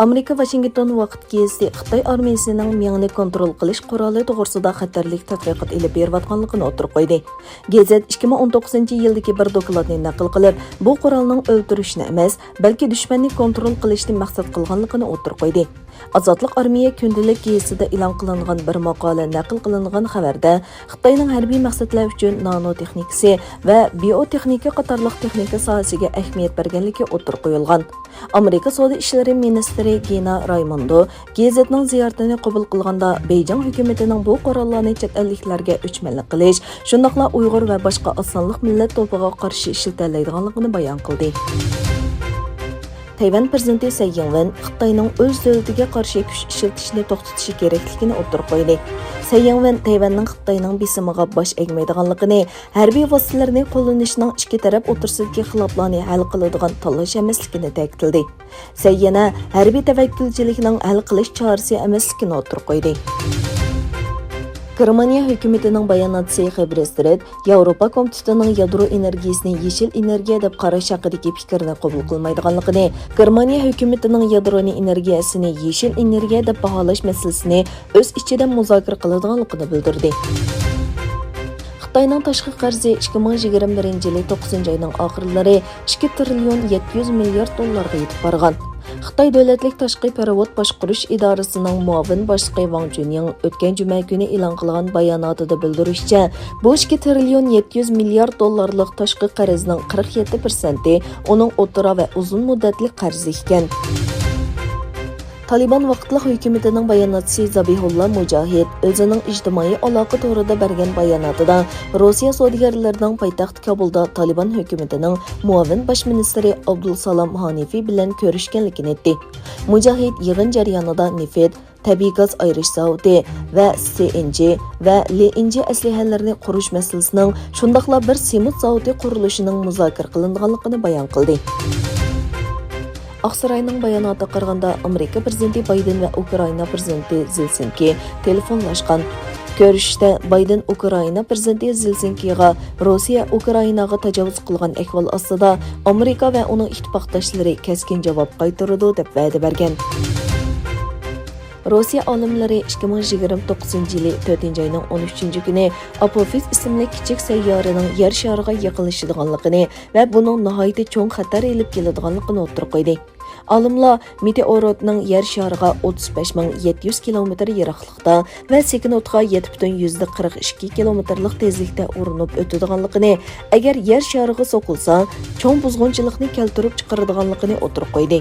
ئامېرىكا ۋاشىنگتون ۋاقىت گېزىتى خىتاي ئارمىيىسىنىڭ مېڭىنى كونترول قىلىش قورالى توغرىسىدا خەتەرلىك تەتقىقات ئېلىپ بېرىۋاتقانلىقىنى ئوتتۇرىغا قويدى. گېزىت 2019 yildagi bir dokladni naql qilib, bu qurolning o'ltirishni emas, balki dushmanni kontrol qilishni maqsad qilganligini o'ttirib qo'ydi. Azadlık armiya kundalik gezitida e'lon qilingan bir maqola naql qilingan xabarda Xitoyning harbiy maqsadlar uchun nanotexnikasi va biotexnika qatorliq texnika sohasiga ahamiyat berganligi o'ttirib qo'yilgan. Amerika Savdo ishlari ministri Gina Raymondo gezitning ziyoratini qabul qilganda Beyjing hukumatining bu qurollarni chet elliklarga o'chmanlik qilish, shundaqla Uyg'ur va boshqa osonliq millat to'piga qarshi ishlatiladiganligini bayon qildi. Tayvan prezidenti يىڭۋېن خىتاينىڭ o'z davlatiga qarshi kuch ishlatishni to'xtatishi kerakligini o'ttirib qo'ydi. يىڭۋېن Tayvanning Xitoyning besimiga bosh egmaydiganligini, harbiy vositalarni qo'llanishning ikki taraf o'rtasidagi xiloflarni hal qiladigan tanlash emasligini ta'kidladi. yana harbiy tavakkulchilikning hal qilish chorasi emasligini o'ttirib qo'ydi. Germaniya hukumatining bayonotchisi xabarlar Yevropa komitetining yadro energiyasini yeshil energiya deb qarash haqidagi fikrni qabul qilmaydiganligini, Germaniya hukumatining yadro energiyasini yeshil energiya deb baholash masalasini o'z ichida muzokara qiladiganligini bildirdi. Xitoyning tashqi qarzi 2021 yil 9-oyning oxirlari 2 trillion 700 milliard dollarga yetib borgan. Xitoy davlatlik tashqi perovod boshqarish idorasining muavin boshlig'i Wang Junying o'tgan juma kuni e'lon qilgan bayonotida bildirishicha, bu 2 trillion 700 milliard dollarlik tashqi qarzning 47% uning o'rta va uzun muddatli qarzi ekan. Taliban vaqtliq hukumatining bayonotchisi Zabihullah Mujohid o'zining ijtimoiy aloqa to'rida bergan bayonotida Rossiya savdogarlarining poytaxt Kabulda Taliban hukumatining muavin bosh ministri Abdulsalom Hanifi bilan ko'rishganligini aytdi. Mujohid yig'in jarayonida neft, tabiiy gaz ayirish zavodi va CNG va LNG aslahalarini qurish masalasining, shundaqla bir sement zavodi qurilishining muzokara qilinganligini bayon qildi. Aqsarayning bayonotida qaraganda Amerika prezidenti Bayden va Ukraina prezidenti Zelenskiy telefonlashgan. Ko'rishda Bayden Ukraina prezidenti Zelenskiyga Rossiya Ukrainaga tajovuz qilgan ahvol ostida Amerika va uning ittifoqdoshlari keskin javob qaytaradi deb va'da bergan. Rossiya olimlari 2029 yili 4-oyning 13-kuni Apophis ismli kichik sayyoraning yer shariga yaqinlashadiganligini va buning nihoyatda cho'ng xatar elib keladiganligini o'ttirib qo'ydi. Olimlar meteoritning yer shariga 35700 kilometr yiroqlikda va sekin o'tga 7,42 kilometrlik tezlikda urinib o'tadiganligini, agar yer shariga so'qilsa, cho'ng buzg'unchilikni keltirib chiqaradiganligini o'ttirib qo'ydi.